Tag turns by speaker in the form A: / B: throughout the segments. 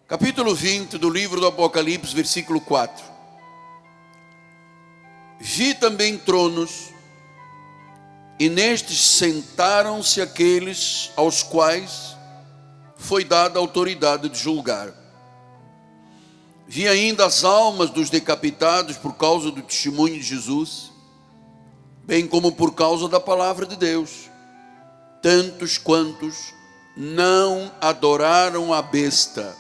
A: Capítulo 20 do livro do Apocalipse, versículo 4. Vi também tronos, e nestes sentaram-se aqueles aos quais foi dada a autoridade de julgar. Vi ainda as almas dos decapitados por causa do testemunho de Jesus, bem como por causa da palavra de Deus, tantos quantos não adoraram a besta,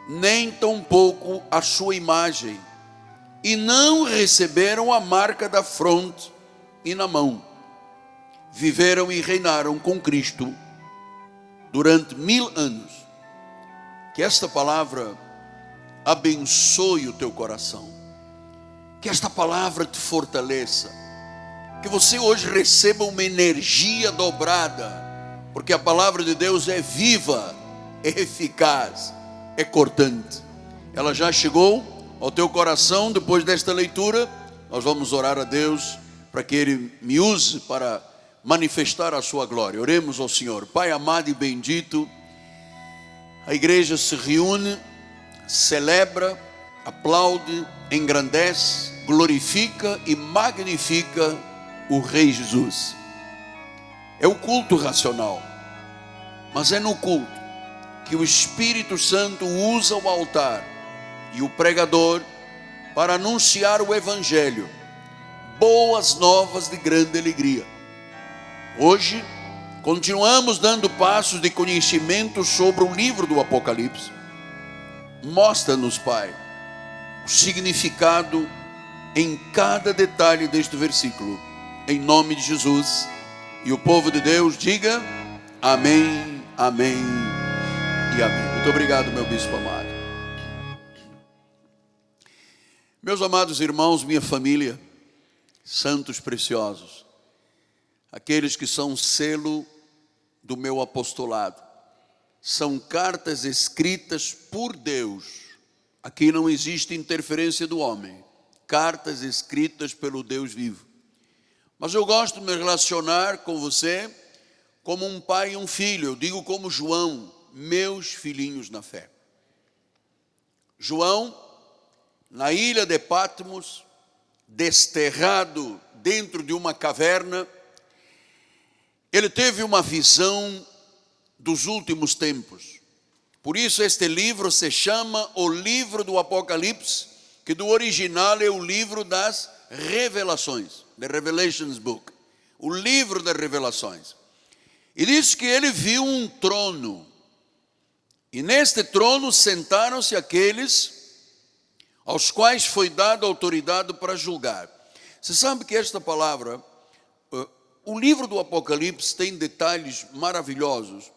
A: nem tampouco a sua imagem, e não receberam a marca da fronte e na mão. Viveram e reinaram com Cristo durante 1000 anos. Que esta palavra abençoe o teu coração, que esta palavra te fortaleça, que você hoje receba uma energia dobrada, porque a palavra de Deus é viva, é eficaz, é cortante. Ela já chegou ao teu coração. Depois desta leitura, nós vamos orar a Deus para que Ele me use para manifestar a sua glória. Oremos ao Senhor. Pai amado e bendito, a igreja se reúne, celebra, aplaude, engrandece, glorifica e magnifica o Rei Jesus. É o culto racional, mas é no culto que o Espírito Santo usa o altar e o pregador para anunciar o Evangelho, boas novas de grande alegria. Hoje, continuamos dando passos de conhecimento sobre o livro do Apocalipse. Mostra-nos, Pai, o significado em cada detalhe deste versículo, em nome de Jesus. E o povo de Deus diga amém, amém e amém. Muito obrigado, meu bispo amado. Meus amados irmãos, minha família, santos preciosos, aqueles que são selo do meu apostolado, são cartas escritas por Deus. Aqui não existe interferência do homem, cartas escritas pelo Deus vivo. Mas eu gosto de me relacionar com você como um pai e um filho. Eu digo como João, meus filhinhos na fé. João, na ilha de Patmos, desterrado dentro de uma caverna, ele teve uma visão dos últimos tempos. Por isso este livro se chama o livro do Apocalipse, que do original é o livro das revelações, The Revelations Book, o livro das revelações. E diz que ele viu um trono, e neste trono sentaram-se aqueles aos quais foi dada autoridade para julgar. Você sabe que esta palavra, o livro do Apocalipse tem detalhes maravilhosos,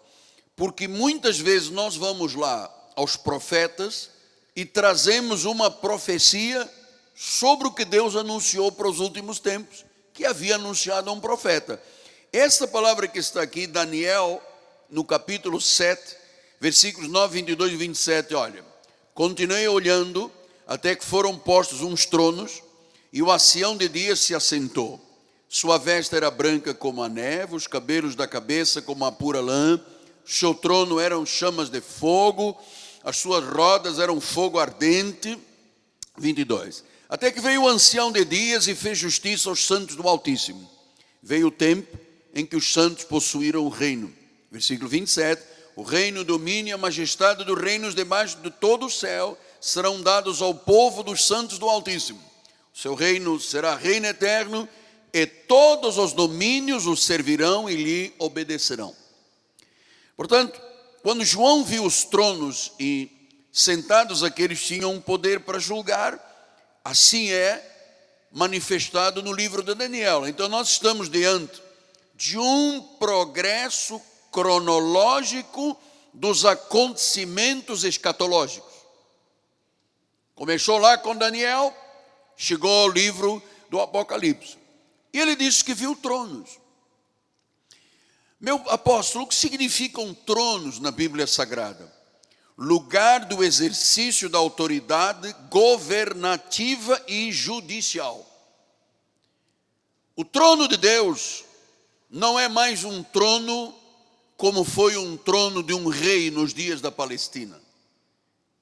A: porque muitas vezes nós vamos lá aos profetas e trazemos uma profecia sobre o que Deus anunciou para os últimos tempos, que havia anunciado a um profeta. Esta palavra que está aqui, Daniel, no capítulo 7, versículos 9, 22 e 27, olha: continuei olhando até que foram postos uns tronos, e o ancião de dias se assentou. Sua veste era branca como a neve, os cabelos da cabeça como a pura lã, seu trono eram chamas de fogo, as suas rodas eram fogo ardente. 22. Até que veio o ancião de dias e fez justiça aos santos do Altíssimo. Veio o tempo em que os santos possuíram o reino. Versículo 27. O reino, o domínio e a majestade dos reinos debaixo de todo o céu serão dados ao povo dos santos do Altíssimo. O seu reino será reino eterno, e todos os domínios o servirão e lhe obedecerão. Portanto, quando João viu os tronos e sentados aqueles tinham um poder para julgar, assim é manifestado no livro de Daniel. Então nós estamos diante de um progresso cronológico dos acontecimentos escatológicos. Começou lá com Daniel, chegou ao livro do Apocalipse. E ele disse que viu tronos. Meu apóstolo, o que significam tronos na Bíblia Sagrada? Lugar do exercício da autoridade governativa e judicial. O trono de Deus não é mais um trono como foi um trono de um rei nos dias da Palestina.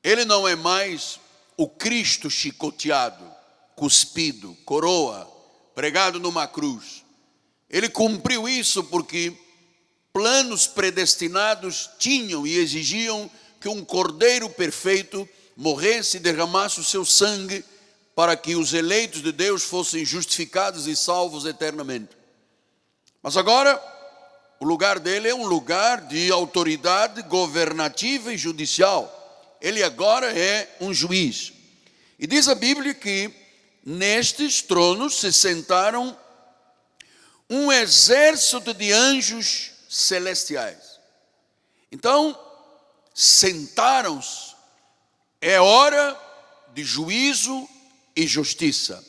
A: Ele não é mais o Cristo chicoteado, cuspido, coroa, pregado numa cruz. Ele cumpriu isso porque planos predestinados tinham e exigiam que um cordeiro perfeito morresse e derramasse o seu sangue para que os eleitos de Deus fossem justificados e salvos eternamente. Mas agora, o lugar dele é um lugar de autoridade governativa e judicial. Ele agora é um juiz. E diz a Bíblia que nestes tronos se sentaram um exército de anjos celestiais. Então, sentaram-se. É hora de juízo e justiça.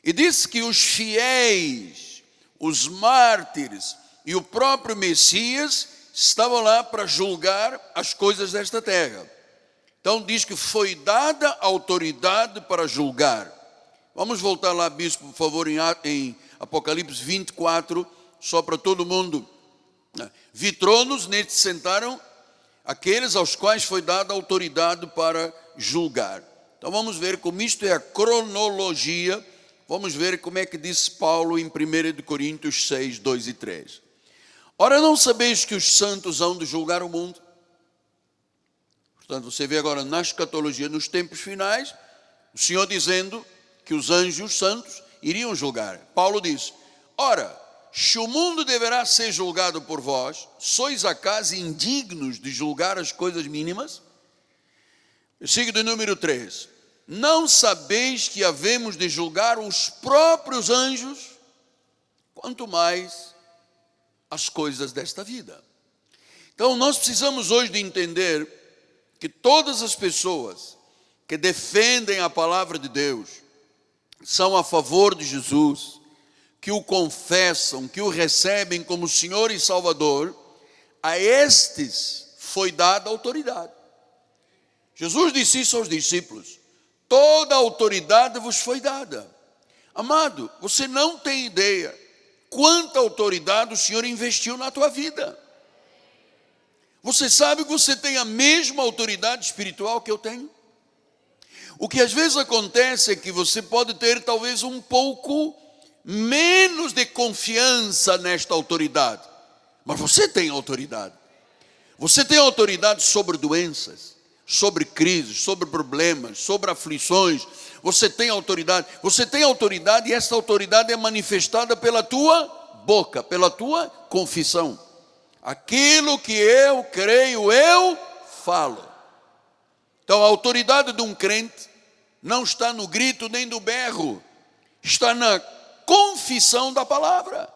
A: E diz que os fiéis, os mártires e o próprio Messias estavam lá para julgar as coisas desta terra. Então diz que foi dada autoridade para julgar. Vamos voltar lá, bispo, por favor, em Apocalipse 24, só para todo mundo. Vi tronos, neles sentaram aqueles aos quais foi dada autoridade para julgar. Então vamos ver como isto é a cronologia. Vamos ver como é que diz Paulo em 1 Coríntios 6, 2 e 3. Ora, não sabeis que os santos hão de julgar o mundo? Portanto, você vê agora na escatologia, nos tempos finais, o Senhor dizendo que os anjos santos iriam julgar. Paulo diz: ora, se o mundo deverá ser julgado por vós, sois acaso indignos de julgar as coisas mínimas? Versículo de número 3. Não sabeis que havemos de julgar os próprios anjos, quanto mais as coisas desta vida. Então nós precisamos hoje de entender que todas as pessoas que defendem a palavra de Deus, são a favor de Jesus, que o confessam, que o recebem como Senhor e Salvador, a estes foi dada autoridade. Jesus disse isso aos discípulos: toda a autoridade vos foi dada. Amado, você não tem ideia quanta autoridade o Senhor investiu na tua vida. Você sabe que você tem a mesma autoridade espiritual que eu tenho? O que às vezes acontece é que você pode ter talvez um pouco menos de confiança nesta autoridade, mas você tem autoridade. Você tem autoridade sobre doenças, sobre crises, sobre problemas, sobre aflições. Você tem autoridade e essa autoridade é manifestada pela tua boca, pela tua confissão. Aquilo que eu creio, eu falo. Então a autoridade de um crente não está no grito nem no berro, está na confissão da palavra.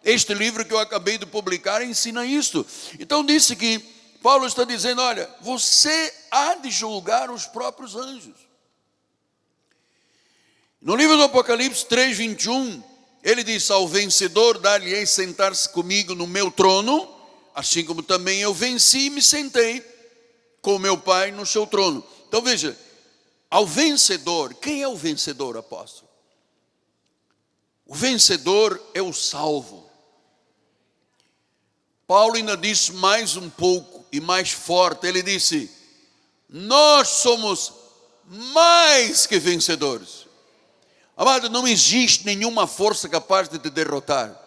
A: Este livro que eu acabei de publicar ensina isto. Então disse que Paulo está dizendo: olha, você há de julgar os próprios anjos. No livro do Apocalipse 3, 21, ele diz: ao vencedor dar-lhe-ei sentar-se comigo no meu trono, assim como também eu venci e me sentei com meu Pai no seu trono. Então veja, ao vencedor, quem é o vencedor, apóstolo? O vencedor é o salvo. Paulo ainda disse mais um pouco e mais forte, ele disse: nós somos mais que vencedores. Amado, não existe nenhuma força capaz de te derrotar.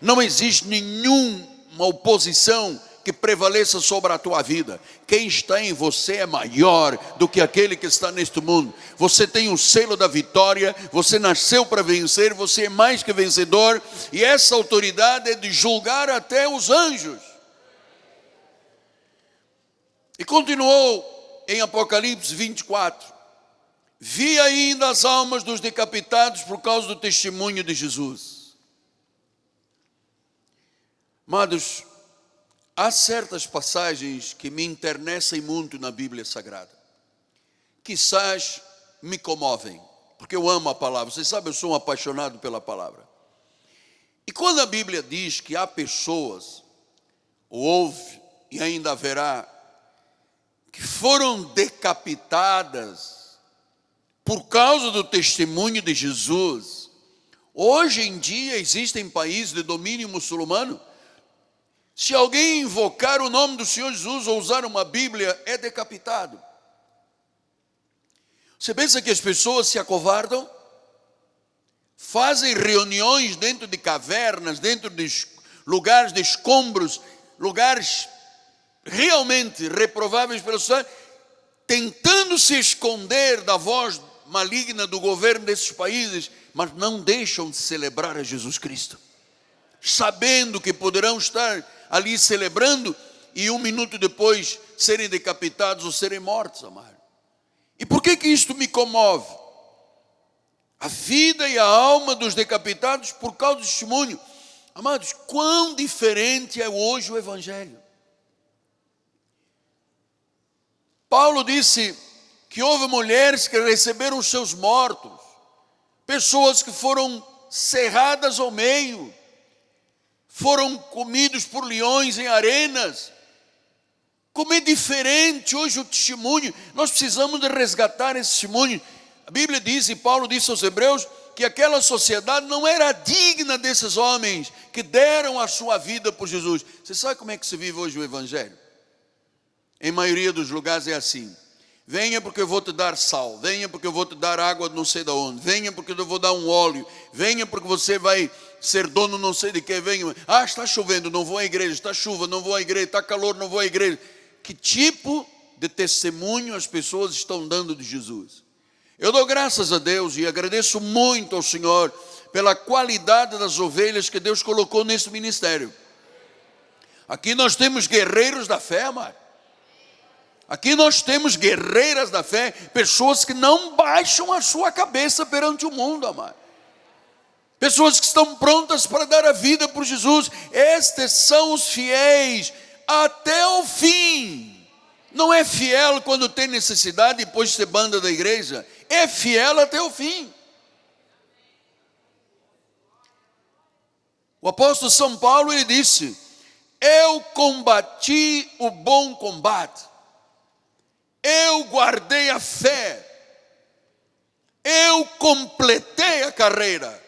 A: Não existe nenhuma oposição que prevaleça sobre a tua vida. Quem está em você é maior do que aquele que está neste mundo. Você tem o selo da vitória, você nasceu para vencer, você é mais que vencedor, e essa autoridade é de julgar até os anjos. E continuou em Apocalipse 24: vi ainda as almas dos decapitados por causa do testemunho de Jesus. Amados, há certas passagens que me enternecem muito na Bíblia Sagrada. Quizás me comovem, porque eu amo a palavra. Vocês sabem, eu sou um apaixonado pela palavra. E quando a Bíblia diz que há pessoas, houve e ainda haverá, que foram decapitadas por causa do testemunho de Jesus. Hoje em dia existem países de domínio muçulmano, se alguém invocar o nome do Senhor Jesus ou usar uma Bíblia, é decapitado. Você pensa que as pessoas se acovardam? Fazem reuniões dentro de cavernas, dentro de lugares de escombros, lugares realmente reprováveis pela sociedade, tentando se esconder da voz maligna do governo desses países, mas não deixam de celebrar a Jesus Cristo, sabendo que poderão estar ali celebrando e 1 minuto depois serem decapitados ou serem mortos, amado. E por que isto me comove? A vida e a alma dos decapitados por causa do testemunho. Amados, quão diferente é hoje o Evangelho. Paulo disse que houve mulheres que receberam os seus mortos, pessoas que foram cerradas ao meio, foram comidos por leões em arenas. Como é diferente hoje o testemunho. Nós precisamos de resgatar esse testemunho. A Bíblia diz, e Paulo disse aos Hebreus, que aquela sociedade não era digna desses homens que deram a sua vida por Jesus. Você sabe como é que se vive hoje o Evangelho? Em maioria dos lugares é assim: venha porque eu vou te dar sal, venha porque eu vou te dar água não sei de onde, venha porque eu vou dar um óleo, venha porque você vai ser dono não sei de quê, venha. Ah, está chovendo, não vou à igreja, está chuva, não vou à igreja, está calor, não vou à igreja. Que tipo de testemunho as pessoas estão dando de Jesus? Eu dou graças a Deus e agradeço muito ao Senhor pela qualidade das ovelhas que Deus colocou nesse ministério. Aqui nós temos guerreiros da fé, amado. Aqui nós temos guerreiras da fé, pessoas que não baixam a sua cabeça perante o mundo, amado. Pessoas que estão prontas para dar a vida por Jesus. Estes são os fiéis até o fim. Não é fiel quando tem necessidade e depois se banda da igreja. É fiel até o fim. O apóstolo São Paulo, ele disse: eu combati o bom combate, eu guardei a fé, eu completei a carreira.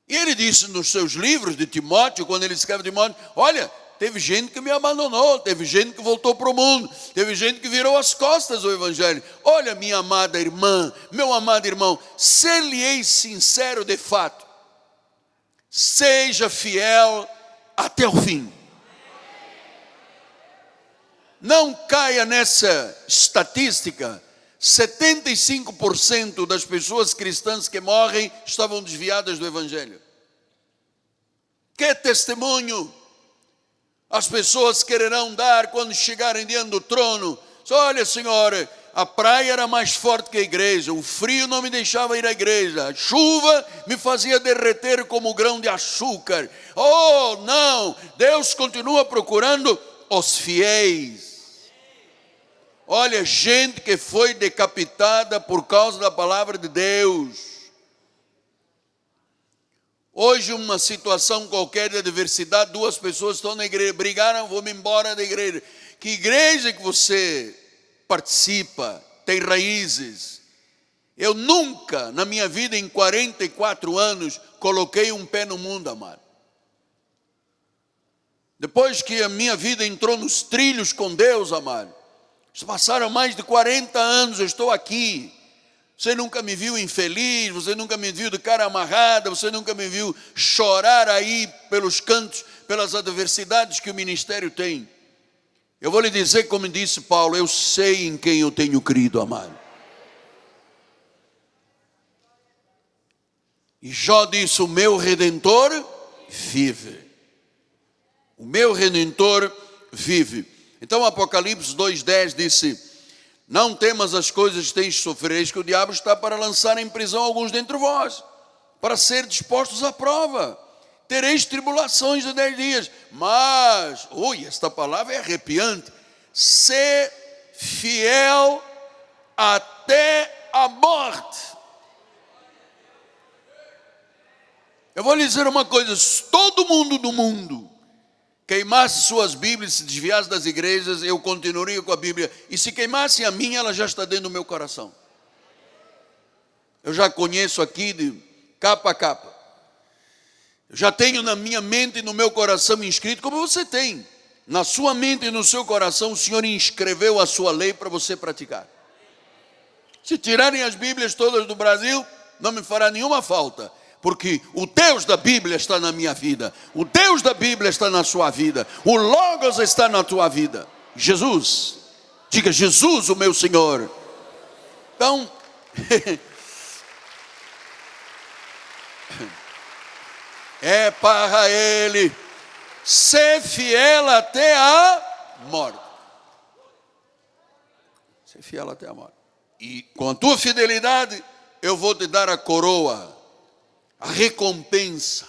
A: E ele disse nos seus livros de Timóteo, quando ele escreve Timóteo: olha, teve gente que me abandonou, teve gente que voltou para o mundo, teve gente que virou as costas ao Evangelho. Olha, minha amada irmã, meu amado irmão, ser-lhe-ei sincero de fato, seja fiel até o fim. Não caia nessa estatística: 75% das pessoas cristãs que morrem estavam desviadas do Evangelho. Que testemunho as pessoas quererão dar quando chegarem diante do trono? Olha, Senhor, a praia era mais forte que a igreja, o frio não me deixava ir à igreja, a chuva me fazia derreter como grão de açúcar. Oh, não, Deus continua procurando os fiéis. Olha, gente que foi decapitada por causa da palavra de Deus. Hoje, uma situação qualquer de adversidade, 2 pessoas estão na igreja, brigaram, vou-me embora da igreja. Que igreja que você participa, tem raízes? Eu nunca, na minha vida, em 44 anos, coloquei um pé no mundo, amado. Depois que a minha vida entrou nos trilhos com Deus, amado, passaram mais de 40 anos, eu estou aqui. Você nunca me viu infeliz, você nunca me viu de cara amarrada, você nunca me viu chorar aí pelos cantos, pelas adversidades que o ministério tem. Eu vou lhe dizer, como disse Paulo, eu sei em quem eu tenho crido, amado. E Jó disse: o meu Redentor vive. O meu Redentor vive. Então Apocalipse 2,10 disse: não temas as coisas que tens de sofrer, que o diabo está para lançar em prisão alguns dentre vós, para ser dispostos à prova. Tereis tribulações de 10 dias, mas, esta palavra é arrepiante, ser fiel até a morte. Eu vou lhe dizer uma coisa: se todo mundo do mundo queimasse suas Bíblias, se desviasse das igrejas, eu continuaria com a Bíblia. E se queimasse a minha, ela já está dentro do meu coração. Eu já conheço aqui de capa a capa. Eu já tenho na minha mente e no meu coração inscrito, como você tem. Na sua mente e no seu coração, o Senhor inscreveu a sua lei para você praticar. Se tirarem as Bíblias todas do Brasil, não me fará nenhuma falta. Porque o Deus da Bíblia está na minha vida. O Deus da Bíblia está na sua vida. O Logos está na tua vida. Jesus. Diga, Jesus, o meu Senhor. Então, é para Ele ser fiel até a morte. Ser fiel até a morte. E com a tua fidelidade, eu vou te dar a coroa, a recompensa.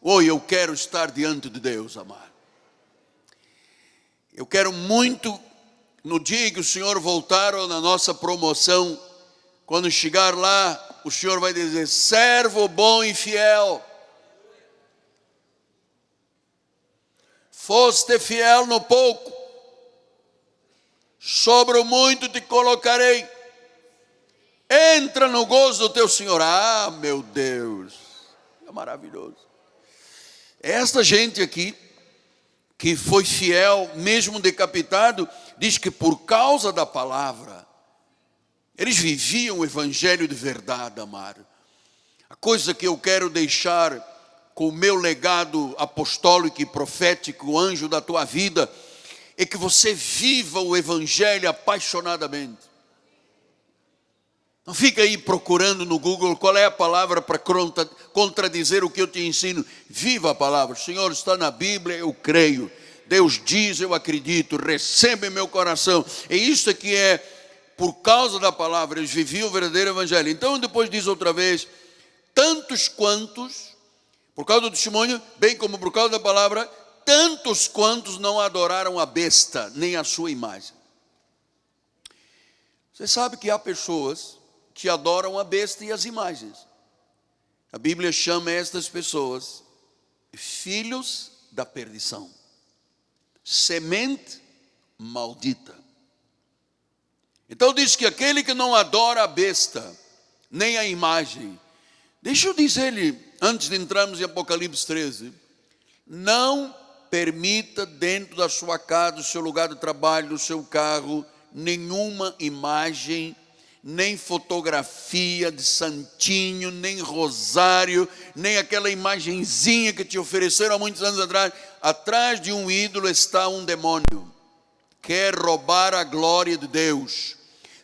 A: Oi, eu quero estar diante de Deus, amado. Eu quero muito, no dia que o Senhor voltar, ou na nossa promoção, quando chegar lá, o Senhor vai dizer, servo bom e fiel. Foste fiel no pouco, sobre o muito te colocarei. Entra no gozo do teu Senhor. Ah, meu Deus, é maravilhoso. Esta gente aqui, que foi fiel, mesmo decapitado, diz que por causa da palavra, eles viviam o evangelho de verdade, amado. A coisa que eu quero deixar com o meu legado apostólico e profético, o anjo da tua vida, é que você viva o evangelho apaixonadamente. Não fica aí procurando no Google qual é a palavra para contradizer o que eu te ensino. Viva a palavra. O Senhor está na Bíblia, eu creio. Deus diz, eu acredito, recebe em meu coração. É isso que é, por causa da palavra, eles viviam o verdadeiro evangelho. Então depois diz outra vez, tantos quantos, por causa do testemunho, bem como por causa da palavra, tantos quantos não adoraram a besta, nem a sua imagem. Você sabe que há pessoas que adoram a besta e as imagens. A Bíblia chama estas pessoas filhos da perdição, semente maldita. Então diz que aquele que não adora a besta, nem a imagem, deixa eu dizer-lhe, antes de entrarmos em Apocalipse 13, não permita dentro da sua casa, do seu lugar de trabalho, do seu carro, nenhuma imagem, nem fotografia de santinho, nem rosário, nem aquela imagenzinha que te ofereceram há muitos anos atrás. Atrás de um ídolo está um demônio, quer roubar a glória de Deus.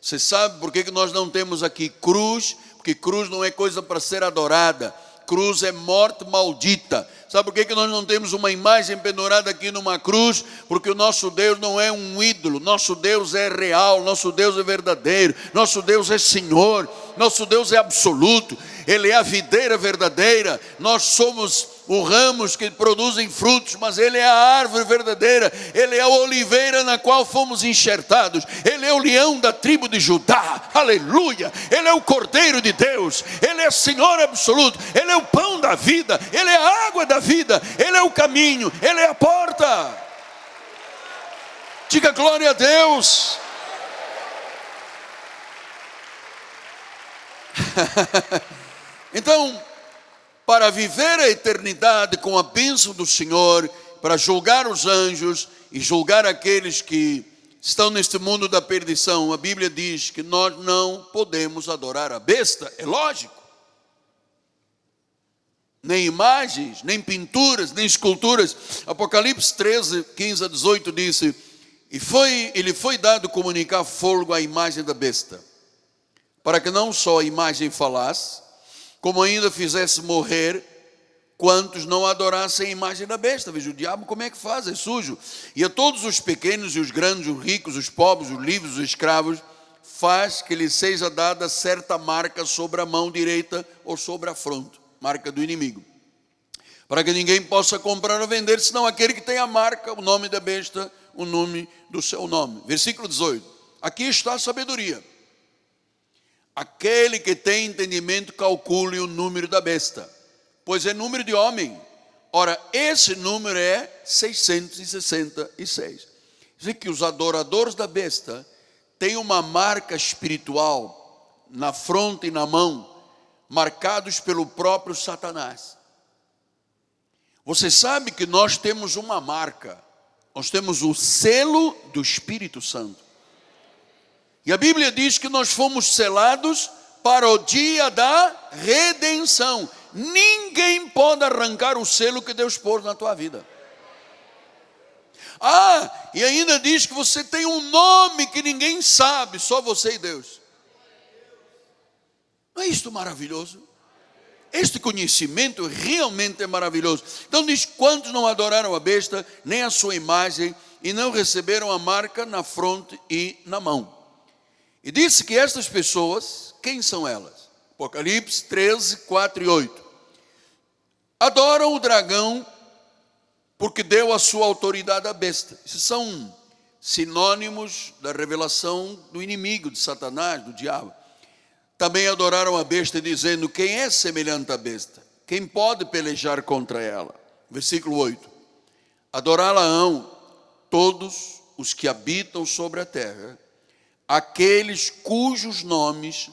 A: Você sabe por que nós não temos aqui cruz? Porque cruz não é coisa para ser adorada, cruz é morte maldita. Sabe por que nós não temos uma imagem pendurada aqui numa cruz? Porque o nosso Deus não é um ídolo, nosso Deus é real, nosso Deus é verdadeiro, nosso Deus é Senhor, nosso Deus é absoluto, Ele é a videira verdadeira, nós somos os ramos que produzem frutos, mas Ele é a árvore verdadeira, Ele é a oliveira na qual fomos enxertados, Ele é o leão da tribo de Judá, aleluia, Ele é o Cordeiro de Deus, Ele é Senhor absoluto, Ele é o pão da vida, Ele é a água da vida, Ele é o caminho, Ele é a porta. Diga glória a Deus. Então, para viver a eternidade com a bênção do Senhor, para julgar os anjos e julgar aqueles que estão neste mundo da perdição, a Bíblia diz que nós não podemos adorar a besta, é lógico. Nem imagens, nem pinturas, nem esculturas. Apocalipse 13, 15 a 18 disse, ele foi dado comunicar fogo à imagem da besta, para que não só a imagem falasse, como ainda fizesse morrer quantos não adorassem a imagem da besta. Veja, o diabo como é que faz, é sujo. E a todos os pequenos e os grandes, os ricos, os pobres, os livres, os escravos, faz que lhe seja dada certa marca sobre a mão direita ou sobre a fronte, marca do inimigo, para que ninguém possa comprar ou vender, senão aquele que tem a marca, o nome da besta, o nome do seu nome. Versículo 18, aqui está a sabedoria. Aquele que tem entendimento calcule o número da besta, pois é número de homem. Ora, esse número é 666. Diz que os adoradores da besta têm uma marca espiritual na fronte e na mão, marcados pelo próprio Satanás. Você sabe que nós temos uma marca, nós temos o selo do Espírito Santo. E a Bíblia diz que nós fomos selados para o dia da redenção. Ninguém pode arrancar o selo que Deus pôs na tua vida. E ainda diz que você tem um nome que ninguém sabe, só você e Deus. Não é isto maravilhoso? Este conhecimento realmente é maravilhoso. Então diz: quantos não adoraram a besta, nem a sua imagem, e não receberam a marca na fronte e na mão. E disse que estas pessoas, quem são elas? Apocalipse 13, 4 e 8. Adoram o dragão, porque deu a sua autoridade à besta. Esses são sinônimos da revelação do inimigo, de Satanás, do diabo. Também adoraram a besta, dizendo: quem é semelhante à besta? Quem pode pelejar contra ela? Versículo 8. Adorá-la-ão todos os que habitam sobre a terra, aqueles cujos nomes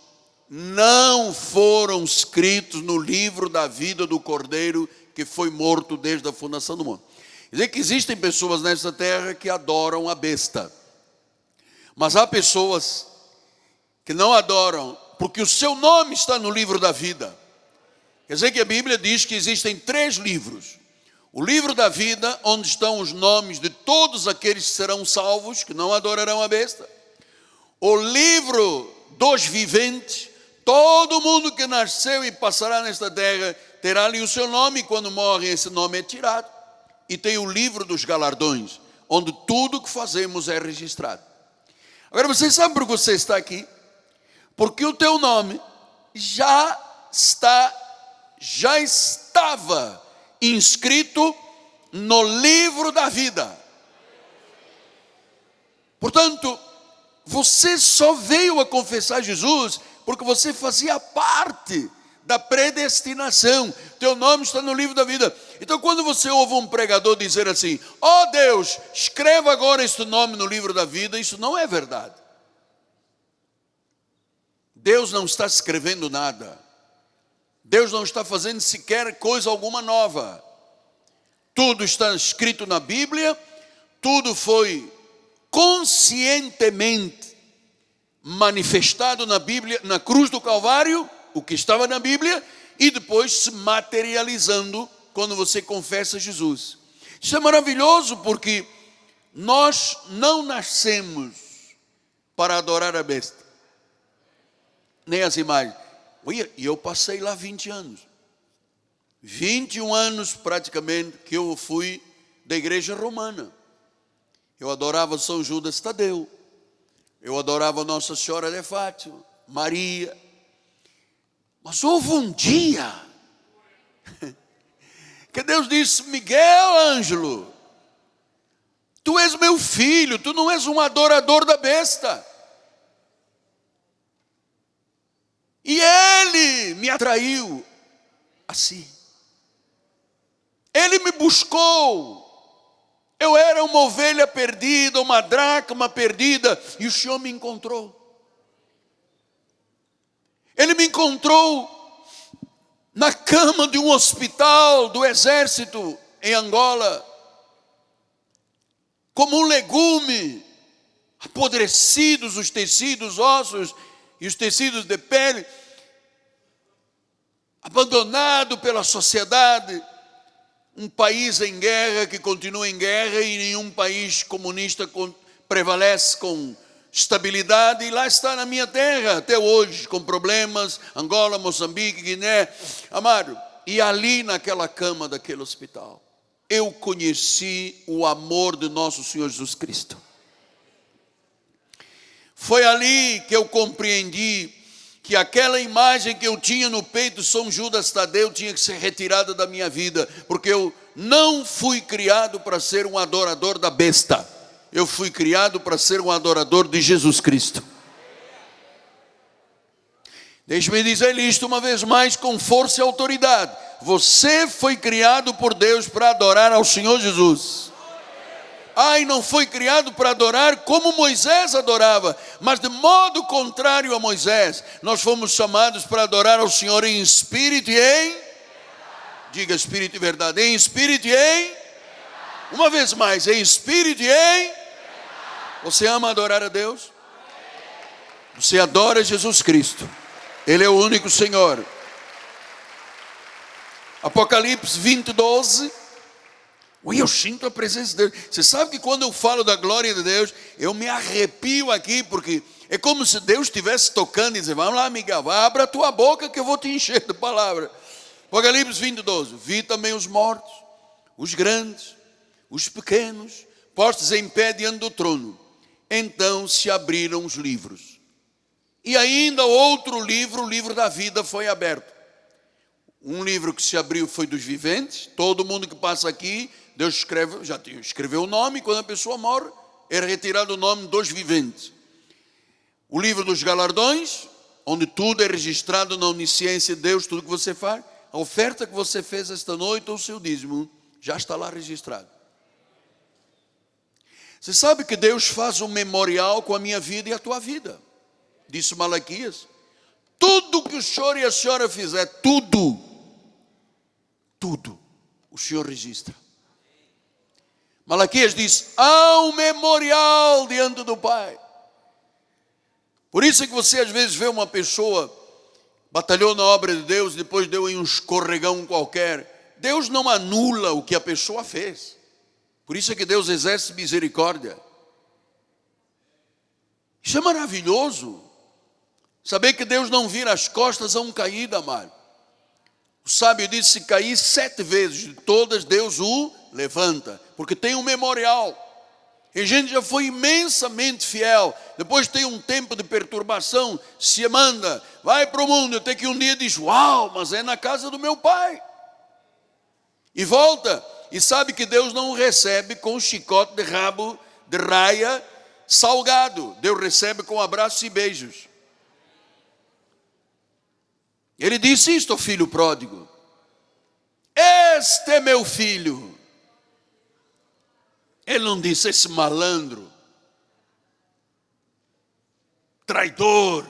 A: não foram escritos no livro da vida do Cordeiro, que foi morto desde a fundação do mundo. Quer dizer que existem pessoas nesta terra que adoram a besta. Mas há pessoas que não adoram, porque o seu nome está no livro da vida. Quer dizer que a Bíblia diz que existem 3 livros. O livro da vida, onde estão os nomes de todos aqueles que serão salvos, que não adorarão a besta. O livro dos viventes, todo mundo que nasceu e passará nesta terra terá ali o seu nome, e quando morre esse nome é tirado. E tem o livro dos galardões, onde tudo que fazemos é registrado. Agora, você sabe por que você está aqui? Porque o teu nome já estava inscrito no livro da vida. Portanto, você só veio a confessar Jesus porque você fazia parte da predestinação. Teu nome está no livro da vida. Então, quando você ouve um pregador dizer assim: ó Deus, escreva agora este nome no livro da vida, isso não é verdade. Deus não está escrevendo nada. Deus não está fazendo sequer coisa alguma nova. Tudo está escrito na Bíblia, tudo foi conscientemente manifestado na Bíblia, na cruz do Calvário, o que estava na Bíblia, e depois se materializando quando você confessa Jesus. Isso é maravilhoso, porque nós não nascemos para adorar a besta, nem as imagens. E eu passei lá 20 anos. 21 anos praticamente que eu fui da igreja romana. Eu adorava São Judas Tadeu. Eu adorava Nossa Senhora de Fátima, Maria. Mas houve um dia que Deus disse: Miguel Ângelo, tu és meu filho, tu não és um adorador da besta. E Ele me atraiu a si. Ele me buscou. Eu era uma ovelha perdida, uma dracma perdida, e o Senhor me encontrou. Ele me encontrou na cama de um hospital do exército em Angola, como um legume, apodrecidos os tecidos ossos e os tecidos de pele, abandonado pela sociedade. Um país em guerra, que continua em guerra, e nenhum país comunista prevalece com estabilidade, e lá está na minha terra, até hoje, com problemas, Angola, Moçambique, Guiné, amado, e ali naquela cama daquele hospital, eu conheci o amor de nosso Senhor Jesus Cristo. Foi ali que eu compreendi que aquela imagem que eu tinha no peito de São Judas Tadeu tinha que ser retirada da minha vida, porque eu não fui criado para ser um adorador da besta. Eu fui criado para ser um adorador de Jesus Cristo. Deixe-me dizer isto uma vez mais com força e autoridade. Você foi criado por Deus para adorar ao Senhor Jesus. E não foi criado para adorar como Moisés adorava, mas de modo contrário a Moisés. Nós fomos chamados para adorar ao Senhor em espírito e em... Diga espírito e verdade. Em espírito e em... Uma vez mais, em espírito e em... Você ama adorar a Deus? Você adora Jesus Cristo. Ele é o único Senhor. Apocalipse 20, 12. Eu sinto a presença de Deus. Você sabe que quando eu falo da glória de Deus, eu me arrepio aqui, porque é como se Deus estivesse tocando e dizendo: vamos lá, Miguel, abra a tua boca que eu vou te encher de palavra. Apocalipse 20, 12. Vi também os mortos, os grandes, os pequenos, postos em pé diante do trono. Então se abriram os livros. E ainda outro livro, o livro da vida, foi aberto. Um livro que se abriu foi dos viventes. Todo mundo que passa aqui, Deus escreve, já escreveu o nome. Quando a pessoa morre, é retirado o nome dos viventes. O livro dos galardões, onde tudo é registrado na onisciência de Deus, tudo que você faz. A oferta que você fez esta noite, ou o seu dízimo, já está lá registrado. Você sabe que Deus faz um memorial com a minha vida e a tua vida. Disse Malaquias: tudo que o senhor e a senhora fizer, tudo, o senhor registra. Malaquias diz: há um memorial diante do Pai. Por isso é que você às vezes vê uma pessoa, batalhou na obra de Deus, depois deu em um escorregão qualquer. Deus não anula o que a pessoa fez. Por isso é que Deus exerce misericórdia. Isso é maravilhoso. Saber que Deus não vira as costas a um caído, amado. O sábio disse: se cair 7 vezes, de todas Deus o levanta. Porque tem um memorial. E a gente já foi imensamente fiel. Depois tem um tempo de perturbação, se manda, vai para o mundo, até que um dia diz: uau, mas é na casa do meu pai. E volta, e sabe que Deus não recebe com chicote de rabo, de raia, salgado. Deus recebe com abraços e beijos. Ele disse isto ao filho pródigo: este é meu filho. Ele não disse: esse malandro, traidor,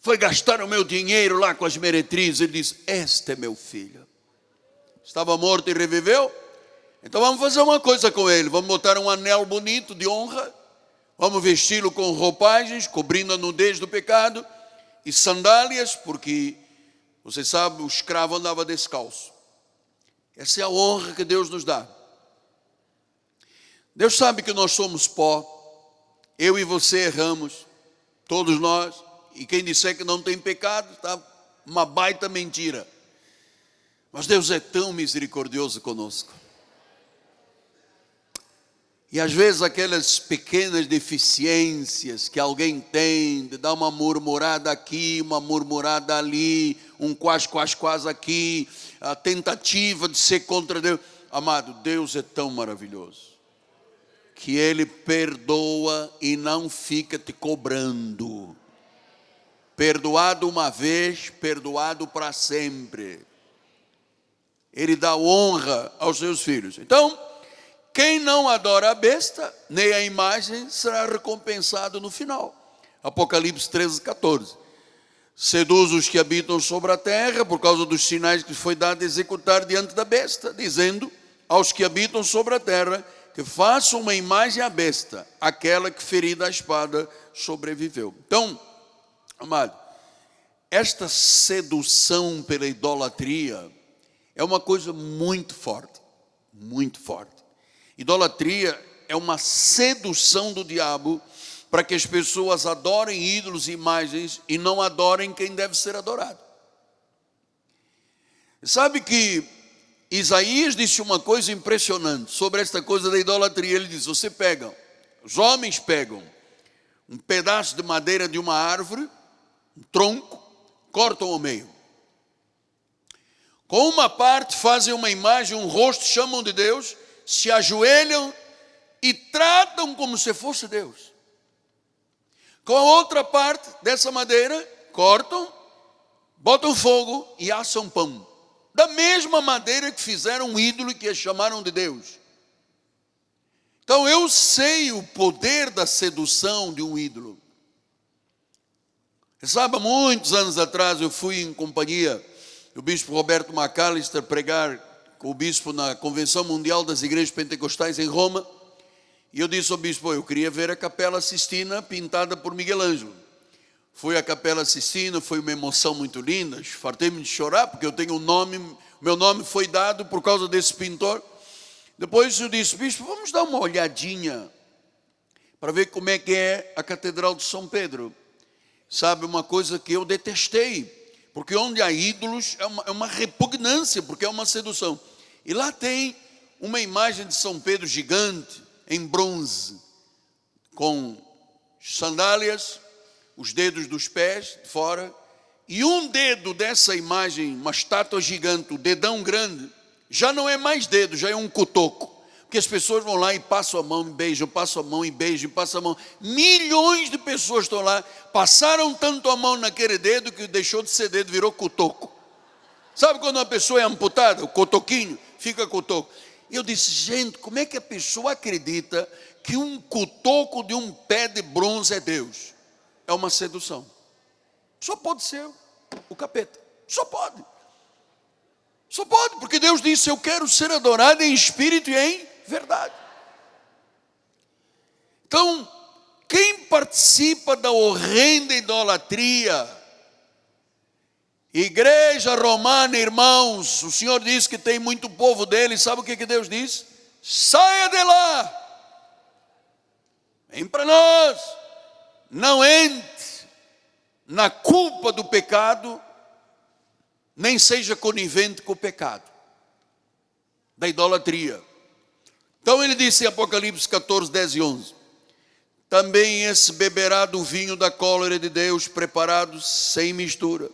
A: foi gastar o meu dinheiro lá com as meretrizes. Ele disse: este é meu filho. Estava morto e reviveu. Então vamos fazer uma coisa com ele. Vamos botar um anel bonito de honra. Vamos vesti-lo com roupagens, cobrindo a nudez do pecado. E sandálias, porque, você sabe, o escravo andava descalço. Essa é a honra que Deus nos dá. Deus sabe que nós somos pó. Eu e você erramos, todos nós. E quem disser que não tem pecado, está uma baita mentira. Mas Deus é tão misericordioso conosco. E às vezes aquelas pequenas deficiências que alguém tem, de dar uma murmurada aqui, uma murmurada ali, um quase aqui, a tentativa de ser contra Deus. Amado, Deus é tão maravilhoso, que Ele perdoa e não fica te cobrando. Perdoado uma vez, perdoado para sempre. Ele dá honra aos seus filhos. Então, quem não adora a besta, nem a imagem, será recompensado no final. Apocalipse 13, 14. Seduz os que habitam sobre a terra, por causa dos sinais que foi dado a executar diante da besta, dizendo aos que habitam sobre a terra, que façam uma imagem à besta, aquela que ferida a espada sobreviveu. Então, amado, esta sedução pela idolatria é uma coisa muito forte, muito forte. Idolatria é uma sedução do diabo para que as pessoas adorem ídolos e imagens e não adorem quem deve ser adorado. Sabe que Isaías disse uma coisa impressionante sobre esta coisa da idolatria. Ele diz: os homens pegam um pedaço de madeira de uma árvore, um tronco, cortam ao meio. Com uma parte fazem uma imagem, um rosto, chamam de Deus, se ajoelham e tratam como se fosse Deus. Com a outra parte dessa madeira, cortam, botam fogo e assam pão. Da mesma madeira que fizeram um ídolo e que a chamaram de Deus. Então eu sei o poder da sedução de um ídolo. Você sabe, há muitos anos atrás eu fui em companhia do bispo Roberto McAllister pregar com o bispo na Convenção Mundial das Igrejas Pentecostais em Roma. E eu disse ao bispo, eu queria ver a Capela Sistina pintada por Miguel Ângelo. Fui à Capela Sistina, foi uma emoção muito linda, fartei-me de chorar, porque eu tenho um nome, meu nome foi dado por causa desse pintor. Depois eu disse, bispo, vamos dar uma olhadinha para ver como é que é a Catedral de São Pedro. Sabe, uma coisa que eu detestei, porque onde há ídolos é uma repugnância, porque é uma sedução. E lá tem uma imagem de São Pedro gigante, em bronze, com sandálias, os dedos dos pés de fora, e um dedo dessa imagem, uma estátua gigante, o dedão grande, já não é mais dedo, já é um cotoco. Porque as pessoas vão lá e passam a mão e beijam, passam a mão e beijam, passam a mão. Milhões de pessoas estão lá, passaram tanto a mão naquele dedo que deixou de ser dedo, virou cotoco. Sabe quando uma pessoa é amputada, o cotoquinho, fica cotoco. E eu disse, gente, como é que a pessoa acredita que um cotoco de um pé de bronze é Deus? É uma sedução. Só pode ser o capeta. Só pode. Só pode, porque Deus disse, eu quero ser adorado em espírito e em verdade. Então, quem participa da horrenda idolatria, igreja romana, irmãos, o Senhor diz que tem muito povo dele, sabe o que Deus diz? Saia de lá, vem para nós, não entre na culpa do pecado, nem seja conivente com o pecado, da idolatria. Então ele disse em Apocalipse 14, 10 e 11, também esse beberá do vinho da cólera de Deus, preparado sem mistura,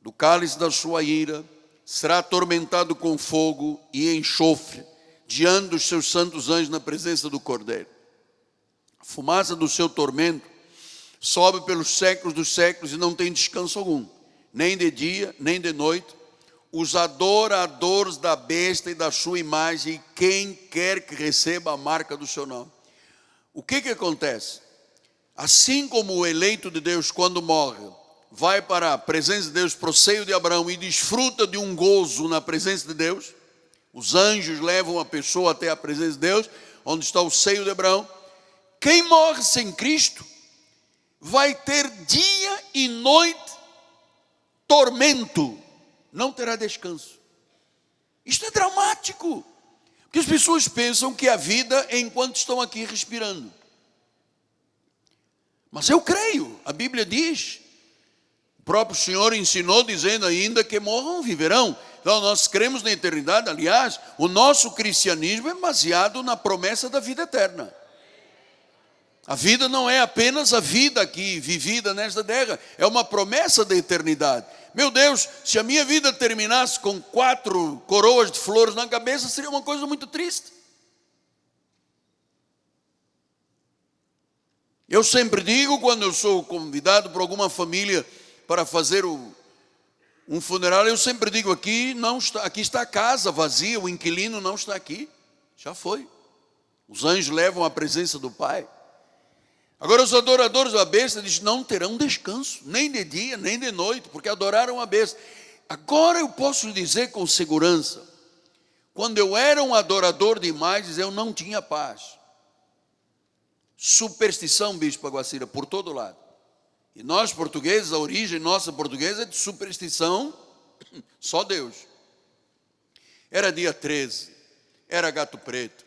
A: do cálice da sua ira, será atormentado com fogo e enxofre, diante dos seus santos anjos na presença do Cordeiro. A fumaça do seu tormento sobe pelos séculos dos séculos e não tem descanso algum, nem de dia, nem de noite. Os adoradores da besta e da sua imagem, e quem quer que receba a marca do seu nome. O que acontece? Assim como o eleito de Deus, quando morre, vai para a presença de Deus, para o seio de Abraão, e desfruta de um gozo na presença de Deus, os anjos levam a pessoa até a presença de Deus, onde está o seio de Abraão. Quem morre sem Cristo vai ter dia e noite tormento, não terá descanso. Isto é dramático, porque as pessoas pensam que a vida é enquanto estão aqui respirando. Mas eu creio, a Bíblia diz, o próprio Senhor ensinou dizendo ainda que morram, viverão. Então nós cremos na eternidade. Aliás, o nosso cristianismo é baseado na promessa da vida eterna. A vida não é apenas a vida aqui, vivida nesta terra, é uma promessa da eternidade. Meu Deus, se a minha vida terminasse com 4 coroas de flores na cabeça, seria uma coisa muito triste. Eu sempre digo, quando eu sou convidado por alguma família para fazer um funeral, eu sempre digo, aqui está a casa vazia, o inquilino não está aqui, já foi. Os anjos levam a presença do Pai. Agora os adoradores da besta dizem, não terão descanso, nem de dia, nem de noite, porque adoraram a besta. Agora eu posso lhe dizer com segurança, quando eu era um adorador de imagens, eu não tinha paz. Superstição, bispo Aguacira, por todo lado. E nós portugueses, a origem nossa portuguesa é de superstição, só Deus. Era dia 13, era gato preto,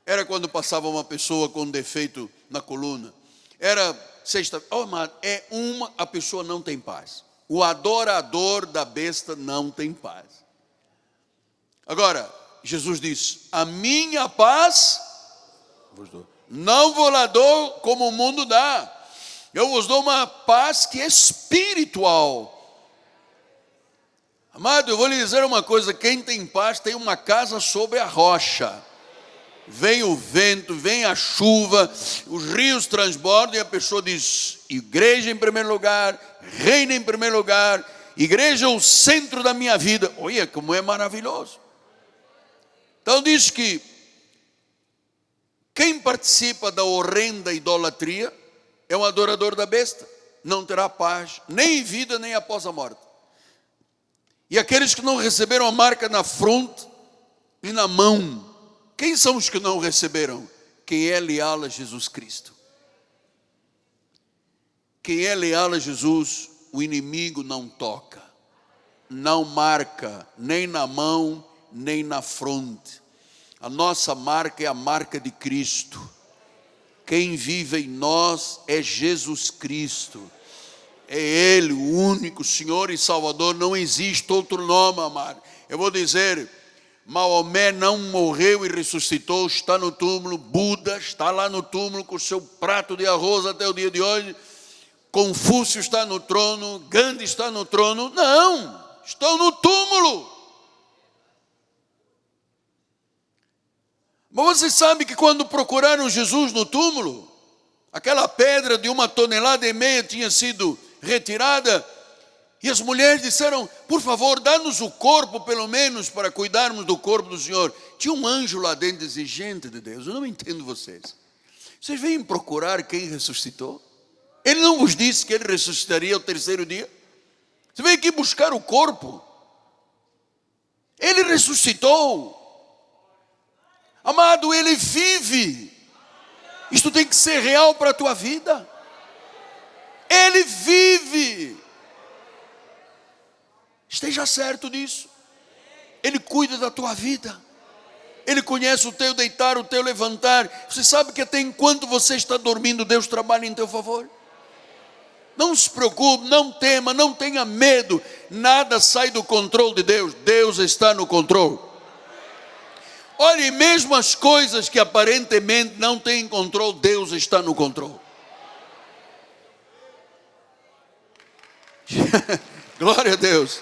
A: era quando passava uma pessoa com um defeito na coluna, era sexta, amado, a pessoa não tem paz. O adorador da besta não tem paz. Agora, Jesus disse, a minha paz vos dou. Não vos lá dou como o mundo dá. Eu vos dou uma paz que é espiritual. Amado, eu vou lhe dizer uma coisa, quem tem paz tem uma casa sobre a rocha. Vem o vento, vem a chuva, os rios transbordam e a pessoa diz, igreja em primeiro lugar, reino em primeiro lugar, igreja é o centro da minha vida. Olha como é maravilhoso. Então diz que quem participa da horrenda idolatria é um adorador da besta, não terá paz, nem em vida, nem após a morte. E aqueles que não receberam a marca na fronte e na mão, quem são os que não receberam? quem é leal a Jesus Cristo. Quem é leal a Jesus, o inimigo não toca, não marca, nem na mão, nem na fronte. A nossa marca é a marca de Cristo. Quem vive em nós é Jesus Cristo. É Ele, o único Senhor e Salvador. Não existe outro nome, amado. Eu vou dizer, Maomé não morreu e ressuscitou, está no túmulo. Buda está lá no túmulo com o seu prato de arroz até o dia de hoje. Confúcio está no trono, Gandhi está no trono. Não, estão no túmulo. Mas você sabe que quando procuraram Jesus no túmulo, aquela pedra de 1,5 toneladas tinha sido retirada, e as mulheres disseram, por favor, dá-nos o corpo pelo menos para cuidarmos do corpo do Senhor. Tinha um anjo lá dentro e dizia, gente de Deus, eu não entendo vocês. Vocês vêm procurar quem ressuscitou? Ele não vos disse que ele ressuscitaria ao 3º dia? Você veio aqui buscar o corpo. Ele ressuscitou. Amado, Ele vive. Isto tem que ser real para a tua vida. Ele vive. Esteja certo disso. Ele cuida da tua vida. Ele conhece o teu deitar, o teu levantar. Você sabe que até enquanto você está dormindo, Deus trabalha em teu favor. Não se preocupe, não tema, não tenha medo. Nada sai do controle de Deus. Deus está no controle. Olhe, mesmo as coisas que aparentemente não têm controle, Deus está no controle. Glória a Deus.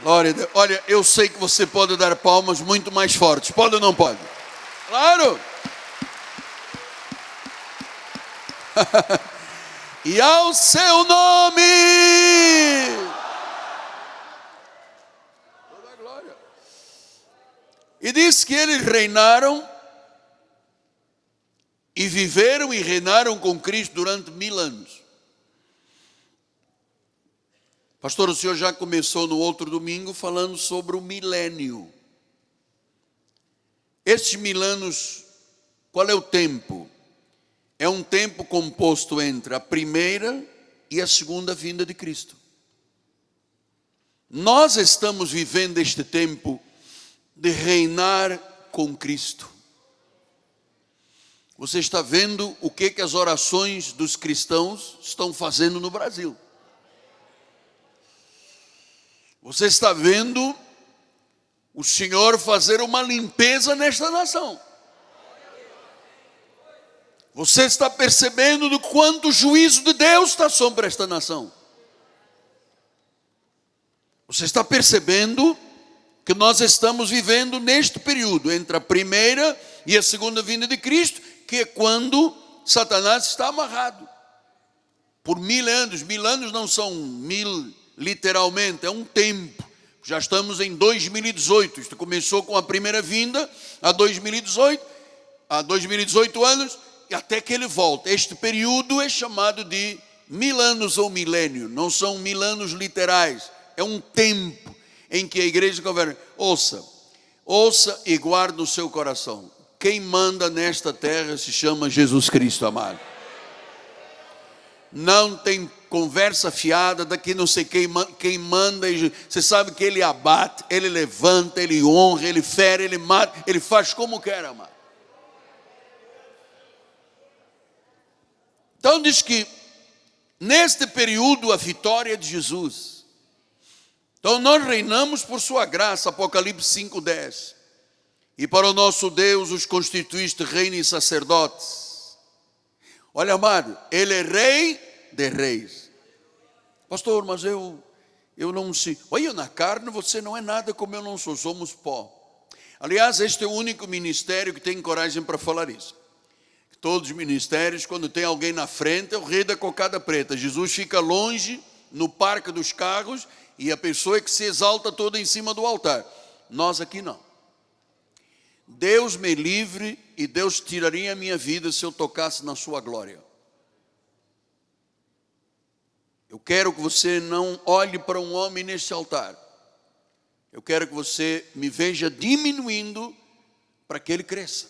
A: Glória a Deus. Olha, eu sei que você pode dar palmas muito mais fortes. Pode ou não pode? Claro. E ao seu nome. Toda a glória. E diz que eles reinaram e viveram e reinaram com Cristo durante 1000 anos. Pastor, o senhor já começou no outro domingo falando sobre o milênio. Estes 1000 anos, qual é o tempo? É um tempo composto entre a primeira e a segunda vinda de Cristo. Nós estamos vivendo este tempo de reinar com Cristo. Você está vendo o que as orações dos cristãos estão fazendo no Brasil. Você está vendo o Senhor fazer uma limpeza nesta nação. Você está percebendo do quanto o juízo de Deus está sobre esta nação. Você está percebendo que nós estamos vivendo neste período entre a primeira e a segunda vinda de Cristo, que é quando Satanás está amarrado. Por 1000 anos, 1000 anos não são 1000 literalmente, é um tempo. Já estamos em 2018, isto começou com a primeira vinda, há 2018 anos, e até que ele volta. Este período é chamado de 1000 anos ou milênio, não são 1000 anos literais, é um tempo em que a igreja governa. Ouça e guarde no seu coração, quem manda nesta terra se chama Jesus Cristo, amado. Não tem conversa fiada daqui, não sei quem manda. Você sabe que Ele abate, Ele levanta, Ele honra, Ele fere, Ele mata, Ele faz como quer, amado. Então diz que neste período a vitória de Jesus. Então nós reinamos por sua graça, Apocalipse 5:10. E para o nosso Deus os constituíste reino e sacerdotes. Olha, amado, Ele é rei de reis. Pastor, mas eu não sei. Olha, na carne você não é nada como eu não sou, somos pó. Aliás, este é o único ministério que tem coragem para falar isso. Todos os ministérios, quando tem alguém na frente, é o rei da cocada preta. Jesus fica longe, no parque dos carros, e a pessoa é que se exalta toda em cima do altar. Nós aqui não. Deus me livre e Deus tiraria a minha vida se eu tocasse na sua glória. Eu quero que você não olhe para um homem nesse altar. Eu quero que você me veja diminuindo para que ele cresça.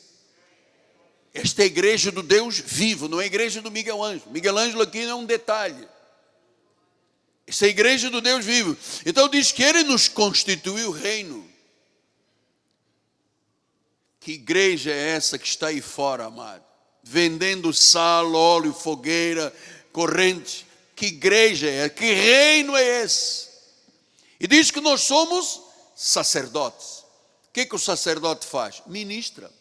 A: Esta é a igreja do Deus vivo, não é a igreja do Miguel Ângelo. Miguel Ângelo aqui não é um detalhe. Esta é a igreja do Deus vivo. Então diz que ele nos constituiu reino. Que igreja é essa que está aí fora, amado? Vendendo sal, óleo, fogueira, corrente. Que igreja é essa? Que reino é esse? E diz que nós somos sacerdotes. O que o sacerdote faz? Ministra,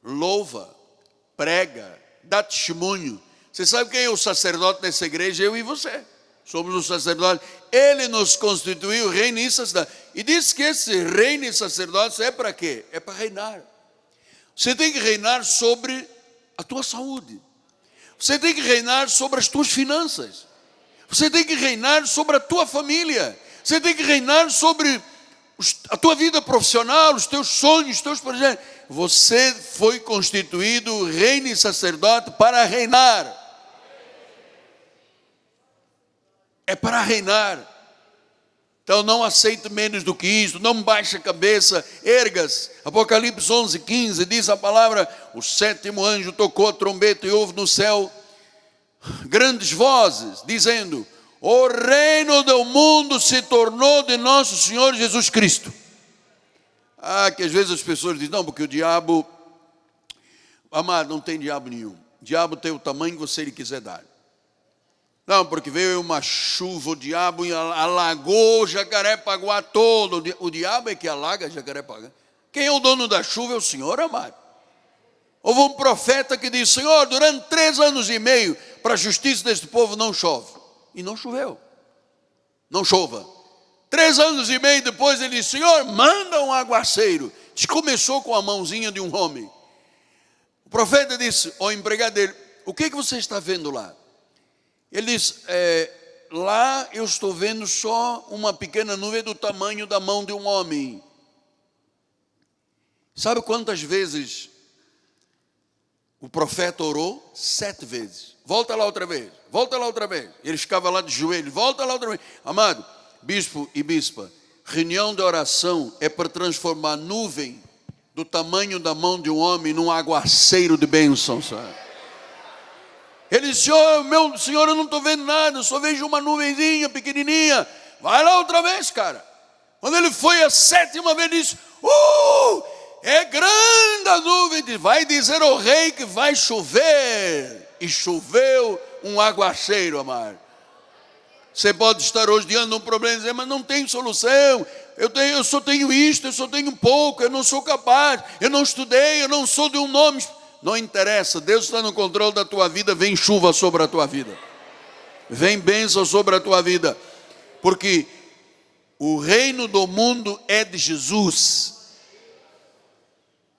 A: louva, prega, dá testemunho. Você sabe quem é o sacerdote dessa igreja? Eu e você. Somos o sacerdote. Ele nos constituiu reino e sacerdote. E diz que esse reino e sacerdote é para quê? É para reinar. Você tem que reinar sobre a tua saúde. Você tem que reinar sobre as tuas finanças. Você tem que reinar sobre a tua família. Você tem que reinar sobre a tua vida profissional, os teus sonhos, os teus projetos. Você foi constituído reino e sacerdote para reinar. É para reinar. Então não aceite menos do que isso, não baixe a cabeça, erga-se. Apocalipse 11:15 diz a palavra: o sétimo anjo tocou a trombeta e houve no céu grandes vozes, dizendo: o reino do mundo se tornou de nosso Senhor Jesus Cristo. Que às vezes as pessoas dizem, não, porque o diabo, amado, não tem diabo nenhum. O diabo tem o tamanho que você lhe quiser dar. Não, porque veio uma chuva, o diabo alagou Jacarepaguá todo. O diabo é que alaga Jacarepaguá. Quem é o dono da chuva é o Senhor, amado. Houve um profeta que disse: Senhor, durante 3 anos e meio, para a justiça deste povo não chove. E não choveu. Não chova. 3 anos e meio depois ele disse: Senhor, manda um aguaceiro. Começou com a mãozinha de um homem. O profeta disse ao empregado dele: o que você está vendo lá? Ele disse: lá eu estou vendo só uma pequena nuvem do tamanho da mão de um homem. Sabe quantas vezes o profeta orou? 7 vezes. Volta lá outra vez, volta lá outra vez. Ele ficava lá de joelho, volta lá outra vez. Amado, bispo e bispa, reunião de oração é para transformar nuvem do tamanho da mão de um homem num aguaceiro de bênçãos, sabe? Ele disse: meu senhor, eu não estou vendo nada, eu só vejo uma nuvenzinha pequenininha. Vai lá outra vez, cara. Quando ele foi a 7ª vez, ele disse: é grande a nuvem. Vai dizer ao rei que vai chover. E choveu um aguaceiro, amado. Você pode estar hoje diante de um problema e dizer: mas não tem solução. Eu só tenho isto, eu só tenho pouco, eu não sou capaz, eu não estudei, eu não sou de um nome. Não interessa, Deus está no controle da tua vida. Vem chuva sobre a tua vida, vem bênção sobre a tua vida, porque o reino do mundo é de Jesus.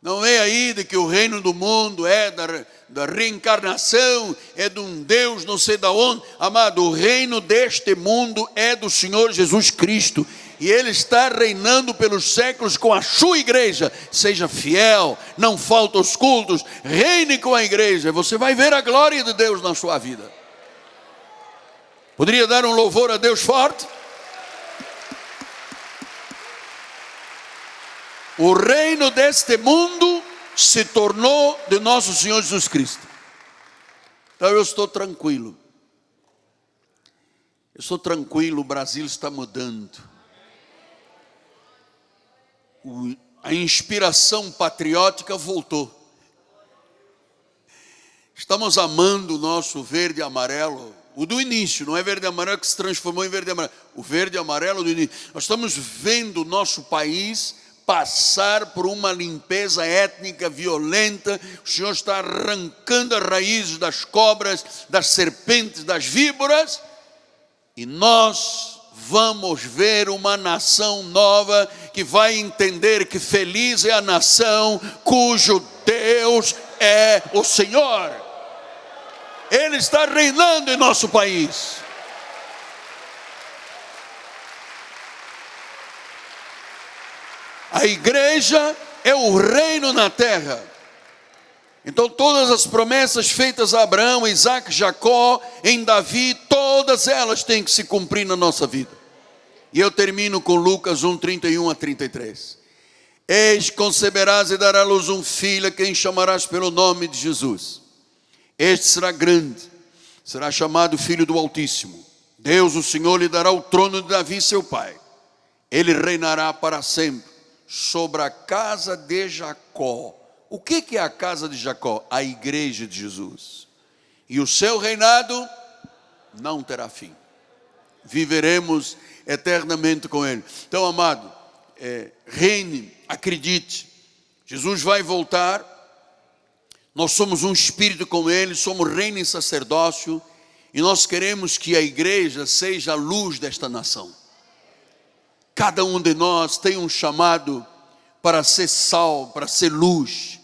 A: Não é aí de que o reino do mundo é da reencarnação, é de um Deus não sei de onde. Amado, o reino deste mundo é do Senhor Jesus Cristo. E Ele está reinando pelos séculos com a sua igreja. Seja fiel, não falta os cultos, reine com a igreja. Você vai ver a glória de Deus na sua vida. Poderia dar um louvor a Deus forte? O reino deste mundo se tornou de nosso Senhor Jesus Cristo. Então eu estou tranquilo. Eu estou tranquilo, o Brasil está mudando. A inspiração patriótica voltou. Estamos amando o nosso verde e amarelo. O do início, não é verde e amarelo que se transformou em verde e amarelo. O verde e amarelo do início. Nós estamos vendo o nosso país passar por uma limpeza étnica violenta. O Senhor está arrancando as raízes das cobras, das serpentes, das víboras. E nós vamos ver uma nação nova que vai entender que feliz é a nação cujo Deus é o Senhor. Ele está reinando em nosso país. A igreja é o reino na terra. Então todas as promessas feitas a Abraão, Isaac, Jacó, em Davi, todas elas têm que se cumprir na nossa vida. E eu termino com Lucas 1:31 a 33. Eis que conceberás e darás à luz um filho, a quem chamarás pelo nome de Jesus. Este será grande, será chamado Filho do Altíssimo. Deus, o Senhor, lhe dará o trono de Davi, seu pai. Ele reinará para sempre sobre a casa de Jacó. O que é a casa de Jacó? A igreja de Jesus. E o seu reinado não terá fim. Viveremos eternamente com ele. Então, amado, reine, acredite. Jesus vai voltar. Nós somos um espírito com ele, somos reino e sacerdócio. E nós queremos que a igreja seja a luz desta nação. Cada um de nós tem um chamado para ser sal, para ser luz,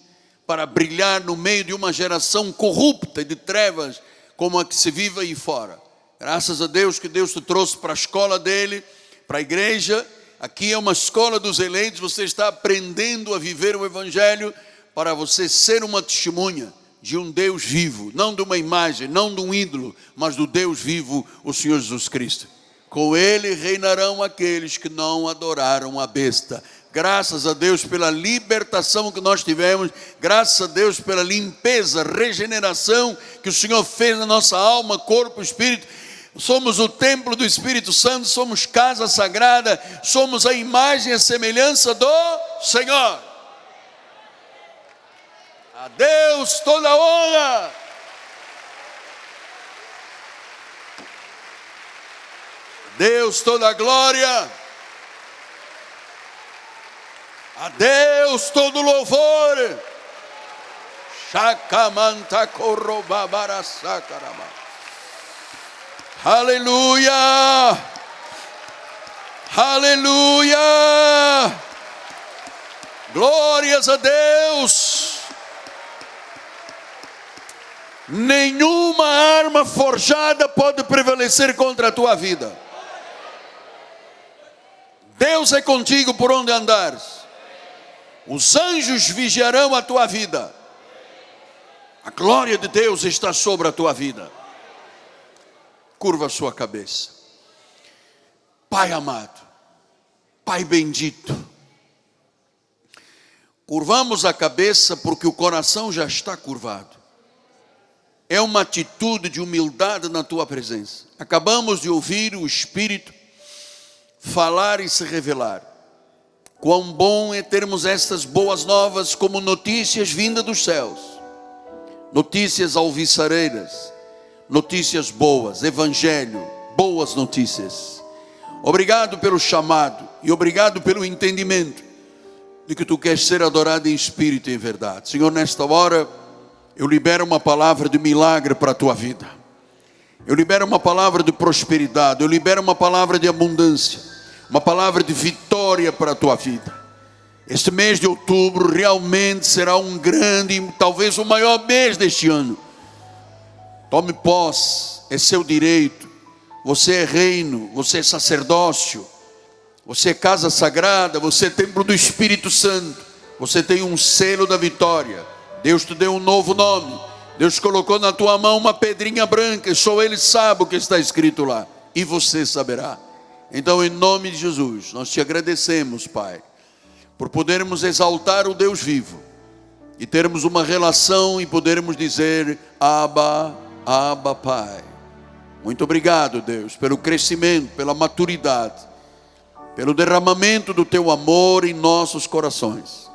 A: para brilhar no meio de uma geração corrupta de trevas como a que se vive aí fora. Graças a Deus que Deus te trouxe para a escola dele, para a igreja. Aqui é uma escola dos eleitos, você está aprendendo a viver o evangelho para você ser uma testemunha de um Deus vivo, não de uma imagem, não de um ídolo, mas do Deus vivo, o Senhor Jesus Cristo. Com ele reinarão aqueles que não adoraram a besta. Graças a Deus pela libertação que nós tivemos, graças a Deus pela limpeza, regeneração que o Senhor fez na nossa alma, corpo, espírito. Somos o templo do Espírito Santo, somos casa sagrada, somos a imagem e a semelhança do Senhor. A Deus toda a honra. Deus toda a glória. A Deus todo o louvor. Shacamanta corrobabarassacaraba. Aleluia. Aleluia. Glórias a Deus. Nenhuma arma forjada pode prevalecer contra a tua vida. Deus é contigo por onde andares. Os anjos vigiarão a tua vida. A glória de Deus está sobre a tua vida. Curva a sua cabeça. Pai amado, Pai bendito, curvamos a cabeça porque o coração já está curvado. É uma atitude de humildade na tua presença. Acabamos de ouvir o Espírito falar e se revelar. Quão bom é termos estas boas novas como notícias vindas dos céus. Notícias alviçareiras, notícias boas, evangelho, boas notícias. Obrigado pelo chamado e obrigado pelo entendimento de que tu queres ser adorado em espírito e em verdade. Senhor, nesta hora eu libero uma palavra de milagre para a tua vida. Eu libero uma palavra de prosperidade. Eu libero uma palavra de abundância. Uma palavra de vitória para a tua vida. Este mês de outubro realmente será um grande, talvez o maior mês deste ano. Tome posse, é seu direito. Você é reino, você é sacerdócio. Você é casa sagrada, você é templo do Espírito Santo. Você tem um selo da vitória. Deus te deu um novo nome. Deus colocou na tua mão uma pedrinha branca. E só Ele sabe o que está escrito lá. E você saberá. Então, em nome de Jesus, nós te agradecemos, Pai, por podermos exaltar o Deus vivo. E termos uma relação e podermos dizer, Abba, Abba, Pai. Muito obrigado, Deus, pelo crescimento, pela maturidade, pelo derramamento do teu amor em nossos corações.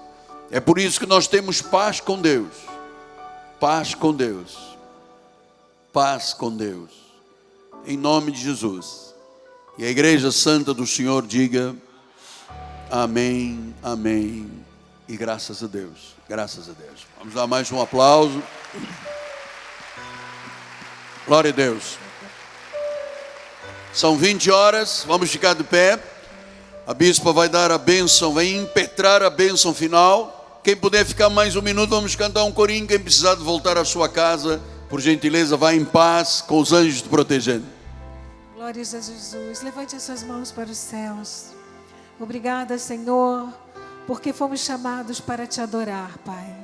A: É por isso que nós temos paz com Deus. Paz com Deus. Paz com Deus. Em nome de Jesus. E a igreja santa do Senhor diga amém, amém e graças a Deus. Graças a Deus. Vamos dar mais um aplauso. Glória a Deus. São 20 horas, vamos ficar de pé. A bispa vai dar a bênção, vai impetrar a bênção final. Quem puder ficar mais um minuto, vamos cantar um corinho. Quem precisar de voltar à sua casa, por gentileza, vá em paz, com os anjos te protegendo.
B: Glórias a Jesus. Levante as suas mãos para os céus. Obrigada, Senhor, porque fomos chamados para te adorar, Pai.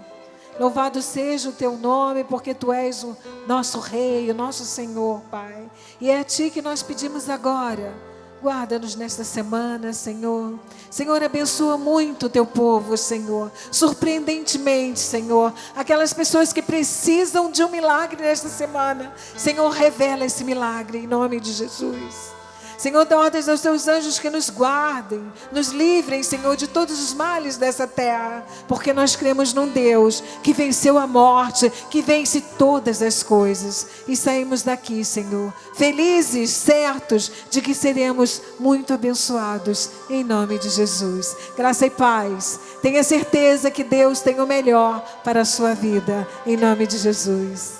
B: Louvado seja o teu nome, porque tu és o nosso Rei, o nosso Senhor, Pai. E é a ti que nós pedimos agora. Guarda-nos nesta semana, Senhor. Senhor, abençoa muito o teu povo, Senhor. Surpreendentemente, Senhor. Aquelas pessoas que precisam de um milagre nesta semana. Senhor, revela esse milagre em nome de Jesus. Senhor, dá ordens aos teus anjos que nos guardem, nos livrem, Senhor, de todos os males dessa terra, porque nós cremos num Deus que venceu a morte, que vence todas as coisas. E saímos daqui, Senhor, felizes, certos de que seremos muito abençoados, em nome de Jesus. Graça e paz. Tenha certeza que Deus tem o melhor para a sua vida, em nome de Jesus.